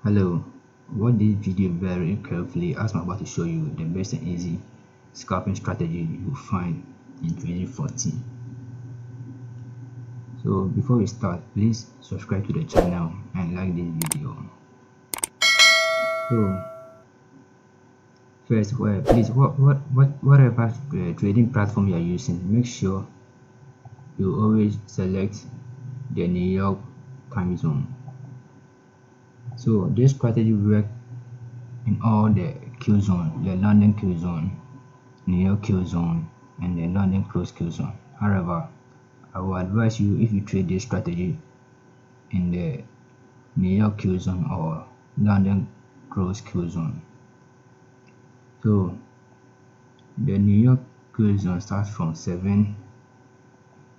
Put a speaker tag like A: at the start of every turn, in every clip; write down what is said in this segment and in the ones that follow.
A: Hello, watch this video very carefully as I'm about to show you the best and easy scalping strategy you will find in 2014. So before we start, please subscribe to the channel and like this video. So first, please whatever trading platform you are using, make sure you always select the New York time zone. So this strategy works in all the Q zone, the London Q zone, New York Q zone, and the London close Q zone. However, I will advise you, if you trade this strategy in the New York Q zone or London close Q zone. So the New York Q zone starts from 7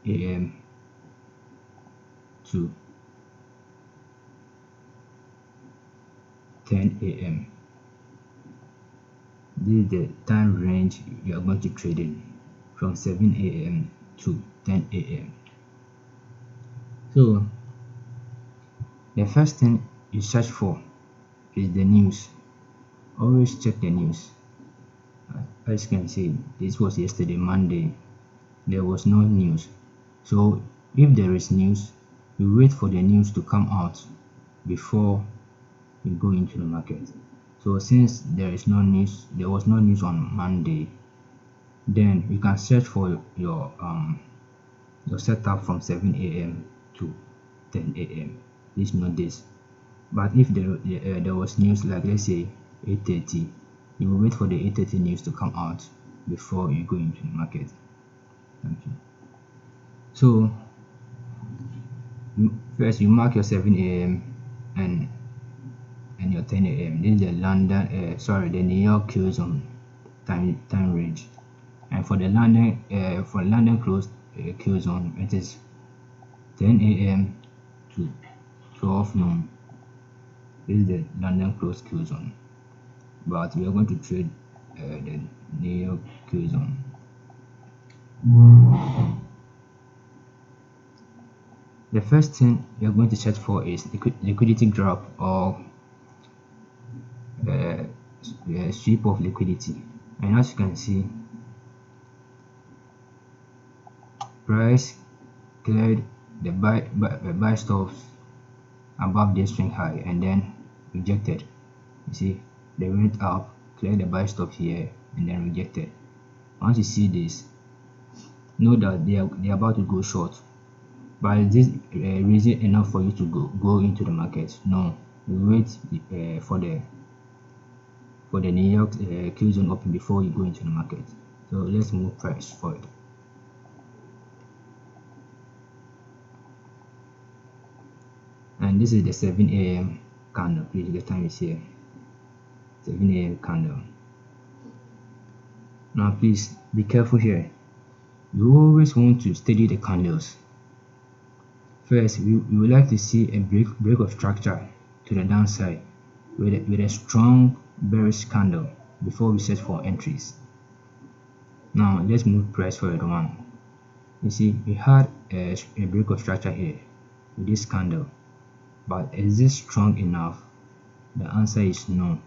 A: a.m. to 10 a.m. This is the time range you are going to trade in, from 7 a.m. to 10 a.m. So the first thing you search for is the news. Always check the news. As you can see, this was yesterday, Monday. There was no news. So if there is news, you wait for the news to come out before you go into the market. So since there was no news on Monday, then you can search for your setup from 7 a.m. to 10 a.m. Please note this. But if there was news, like let's say 8:30, you will wait for the 8:30 news to come out before you go into the market. Thank you. So first you mark your 7 a.m. and your 10 a.m. This is the the New York Q zone time range, and for the London close Q zone, it is 10 a.m. to 12 noon. This is the London close Q zone, but we are going to trade the New York Q zone. The first thing you're going to search for is liquidity drop or sweep of liquidity. And as you can see, price cleared the buy stops above the swing high and then rejected. You see, they went up, cleared the buy stop here, and then rejected. Once you see this, know that they are about to go short. But is this reason enough for you to go into the market? No, you wait for the New York Q zone open before you go into the market. So let's move price forward. And this is the 7 a.m. candle. Please, the time is here. 7 a.m. candle. Now please be careful here. You always want to study the candles. First, we would like to see a break of structure to the downside with a strong bearish candle before we search for entries. Now let's move price forward one. You see, we had a break of structure here with this candle, but is this strong enough? The answer is no.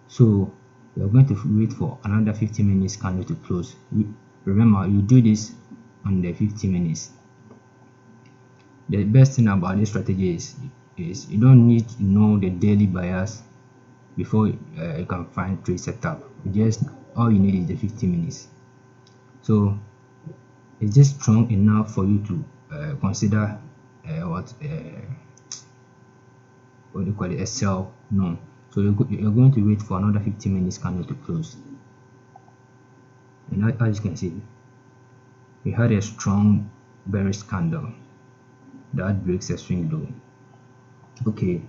A: So we are going to wait for another 50 minutes candle to close. Remember, you do this on the 50 minutes. The best thing about this strategy is you don't need to know the daily bias before you can find trade setup. All you need is the 50 minutes. So is this strong enough for you to consider what do you call it, a sell? No. So you're going to wait for another 50 minutes candle to close. And as you can see, we had a strong bearish candle that breaks a swing low. Okay,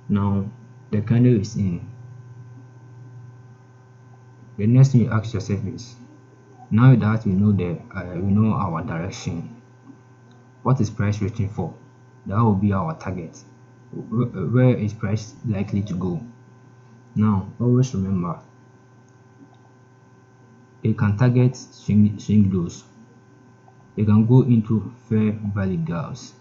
A: now the candle is in. The next thing you ask yourself is, now that we know our direction, what is price reaching for? That will be our target. Where is price likely to go? Now always remember, they can target swing lows. They can go into fair value gaps.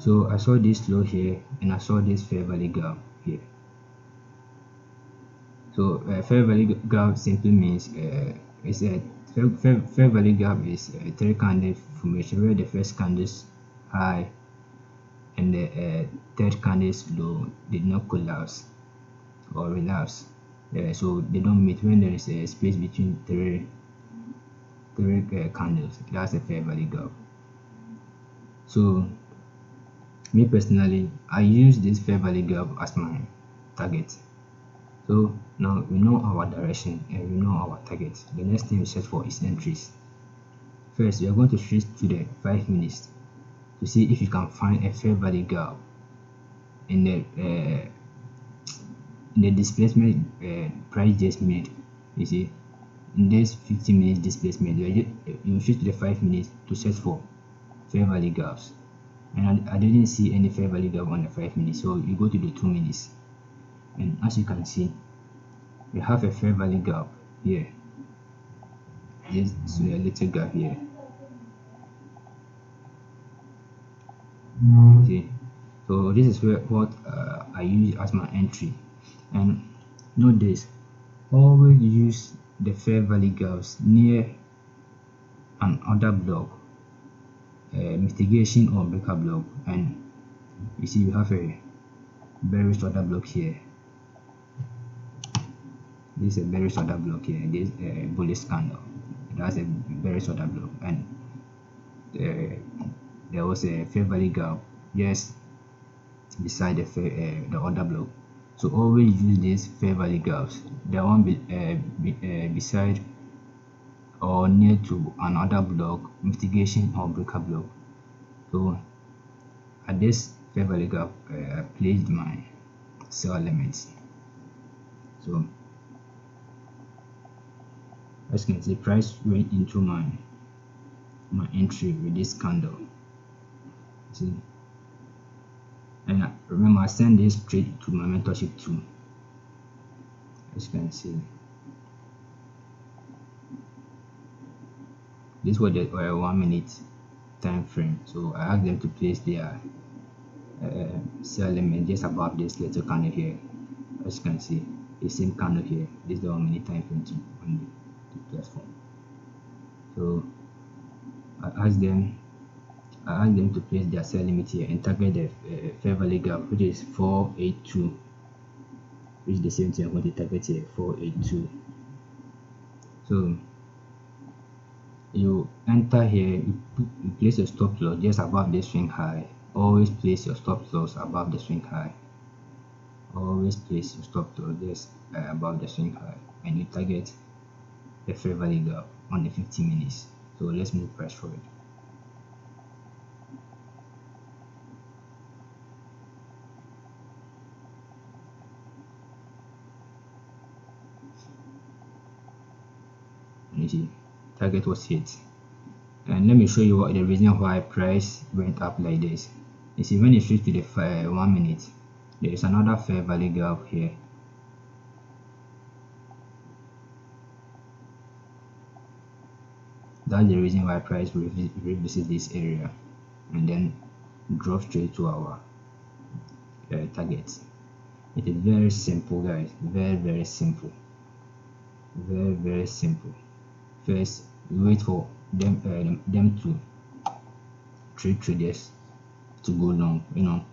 A: So I saw this low here and I saw this fair value gap here. So fair value gap simply means it's a fair value gap is a three candle formation where the first candle's high and the third candle's low did not collapse or relapse. So they don't meet when there is a space between three candles. That's a fair value gap. So me personally, I use this fair value gap as my target. So now we know our direction and we know our target. The next thing we search for is entries. First, we are going to switch to the 5 minutes to see if you can find a fair value gap in the displacement price just made. You see, in this 15 minutes displacement, you switch to the 5 minutes to search for fair value gaps. And I didn't see any fair value gap on the 5 minutes, so you go to the 2 minutes. And as you can see, we have a fair value gap here. Just a little gap here. See, so this is what I use as my entry. And note this: always use the fair value gaps near an order block, mitigation or breaker block. And you see, we have a bearish order block here. This is a bearish order block here. This bullish candle. That's a bearish order block, and there was a fair value gap just beside the order block. So always use these fair value gaps. The one beside or near to another block, mitigation or breaker block. So at this fair value gap, I placed my sell limits. So as you can see, price went into my entry with this candle. See, and remember, I send this straight to my mentorship too. As you can see, this was the 1 minute time frame. So I asked them to place their sell limit just above this little candle here. As you can see, the same candle here. This is the 1 minute time frame on the platform. So I asked them to place their sell limit here and target the fair value gap, which is 482, which is the same thing I'm going to target here, 482. So you enter here, you place your stop loss just above the swing high. Always place your stop loss above the swing high. Always place your stop loss just above the swing high, and you target the fair value gap on the 50 minutes. So let's move price forward. And you see, target was hit. And let me show you what the reason why price went up like this. You see, when you switch to the 1 minute, there is another fair value gap here. That's the reason why price revisits this area and then drop straight to our target. It is very simple, guys. Very simple. Very simple. First, you wait for them to trade traders to go long. You know,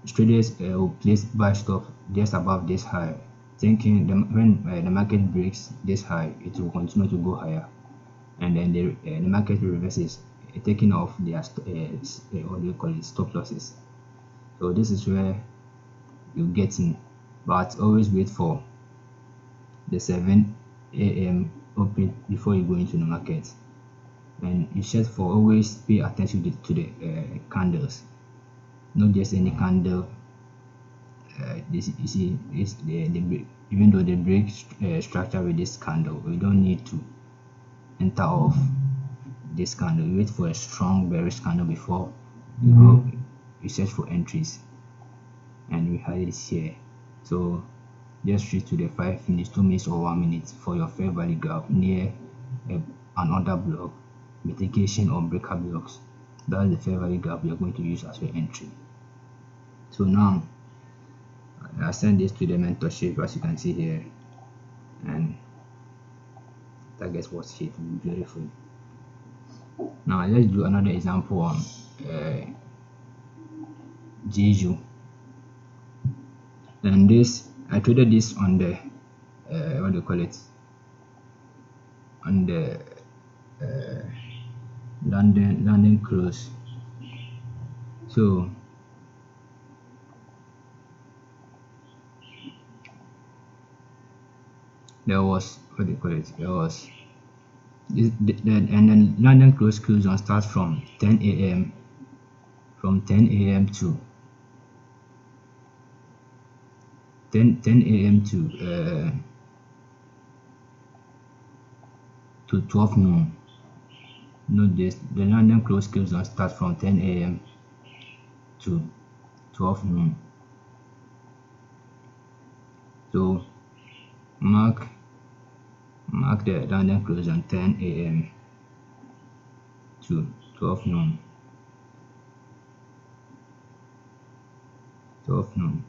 A: traders will place buy stop just above this high, thinking when the market breaks this high, it will continue to go higher, and then the market reverses, taking off their what do you call it, stop losses. So this is where you get in, but always wait for the 7 a.m. open before you go into the market. And you should for always pay attention to the candles, not just any candle. This, you see, is even though they break structure with this candle, we don't need to enter off this candle. You wait for a strong bearish candle before you go. You search for entries, and we had it here. So just switch to the 5 minutes, 2 minutes, or 1 minute for your fair value gap near an order block, mitigation or breaker blocks. That's the fair value gap we are going to use as your entry. So now I send this to the mentorship, as you can see here, and target was hit. Beautiful. Now let's do another example on Jeju. And this, I traded this on the what do you call it, on the London close. So there was, what do you call it, there was this, and then London close on starts from 10 a.m. from 10 a.m. to 10 a.m. to 12 noon. Note this, the London close on starts from 10 a.m. to 12 noon. So mark the London close on 10 a.m. to 12 noon. 12 noon.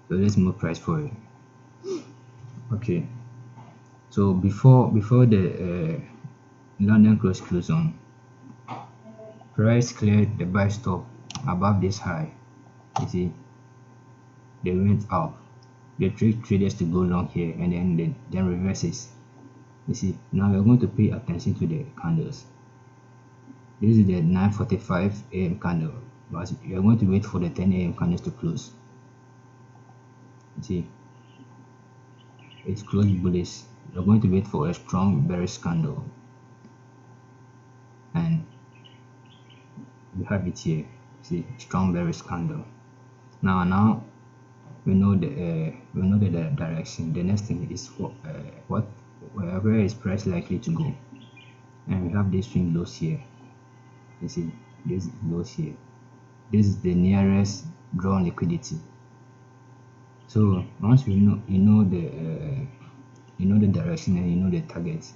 A: So let's move price forward. Okay, so before the London close on, price cleared the buy stop above this high. You see, they went up. They trick traders to go long here, and then reverses. You see, now we're going to pay attention to the candles. This is the 9:45 a.m. candle, but you're going to wait for the 10 a.m. candles to close. You see, it's closed bullish. You're going to wait for a strong bearish candle, and we have it here. See, strong bearish candle. Now we know the direction. The next thing is where is price likely to go, and we have this swing lows here. You see, this lows here. This is the nearest drawn liquidity. So once you know the direction and you know the target,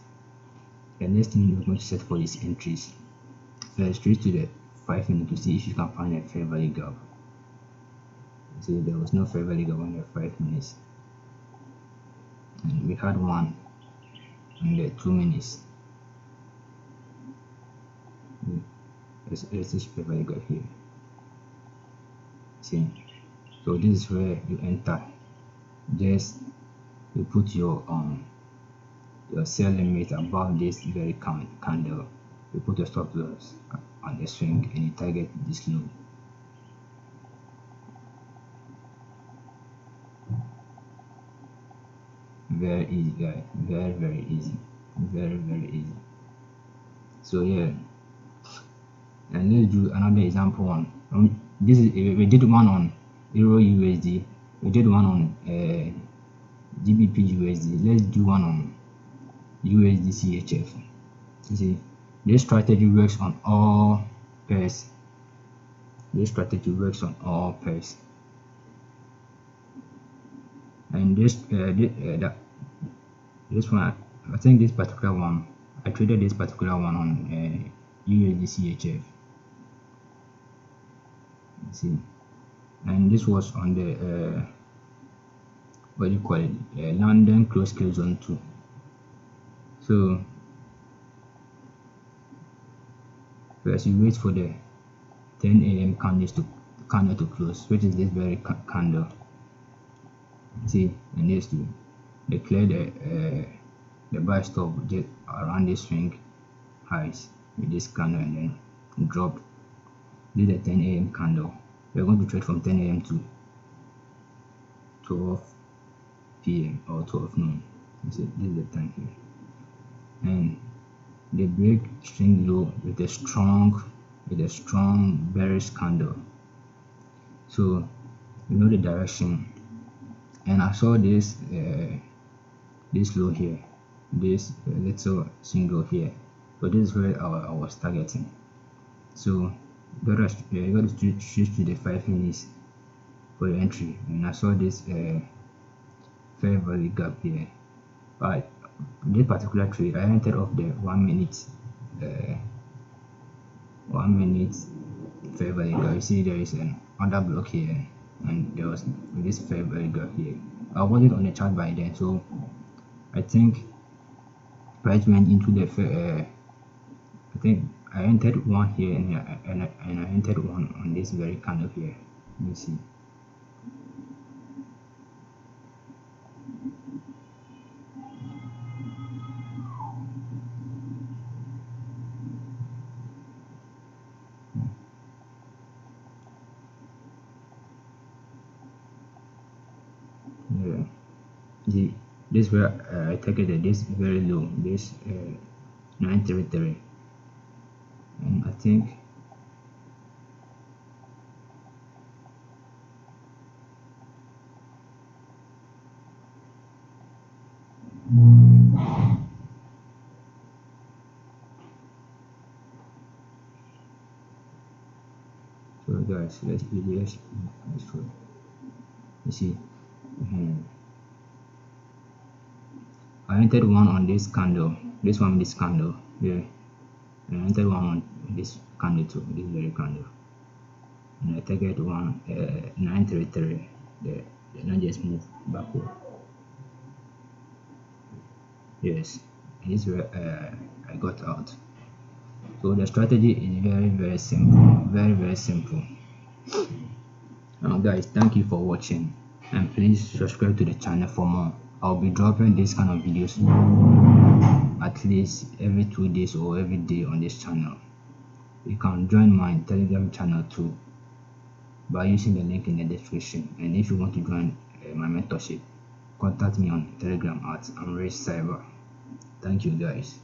A: the next thing you're going to set for is entries. First, straight to the 5 minute to see if you can find a fair value gap. See, there was no fair value gap on the 5 minutes, and we had one on the 2 minutes. Let's just fair value gap here. See, so this is where you enter. Just you put your sell limit above this very candle. You put a stop loss on the swing and you target this low. Very easy, guys. Very easy. Very easy. So yeah, and let's do another example on this is we did one on Euro USD, we did one on GBP USD. Let's do one on USD CHF. You see, this strategy works on all pairs. This and this one, I think this particular one, I traded this particular one on USD CHF. See, and this was on the what do you call it, London close zone 2. So first you wait for the 10 a.m. candle to close, which is this very candle. See, and this two, they clear the buy stop just around this swing highs with this candle and then drop. This is the 10 a.m. candle. We're going to trade from 10 a.m. to 12 p.m. or 12 noon. This is the time here, and they break string low with a strong bearish candle. So you know the direction, and I saw this this low here, this little single here. So this is where I was targeting. So you got to switch to the 5 minutes for your entry, and I saw this fair value gap here. But this particular trade I entered off the 1 minute fair value gap. You see there is an other block here and there was this fair value gap here. I wasn't on the chart by then, so I think price went into the I think I entered one here and I entered one on this very candle here. Let me see. Yeah, the this where I targeted this very low, this 933, and I think so. Guys, let's for you see. I entered one on this candle, this candle here. I entered one on this candle too, this very candle, and I target one 933. The not just move backward. Yes, and this where I got out. So the strategy is very simple, very simple. Now guys, thank you for watching, and please subscribe to the channel for more. I'll be dropping this kind of videos at least every 2 days or every day on this channel. You can join my Telegram channel too by using the link in the description. And if you want to join my mentorship, contact me on Telegram at amraycyber. Thank you guys.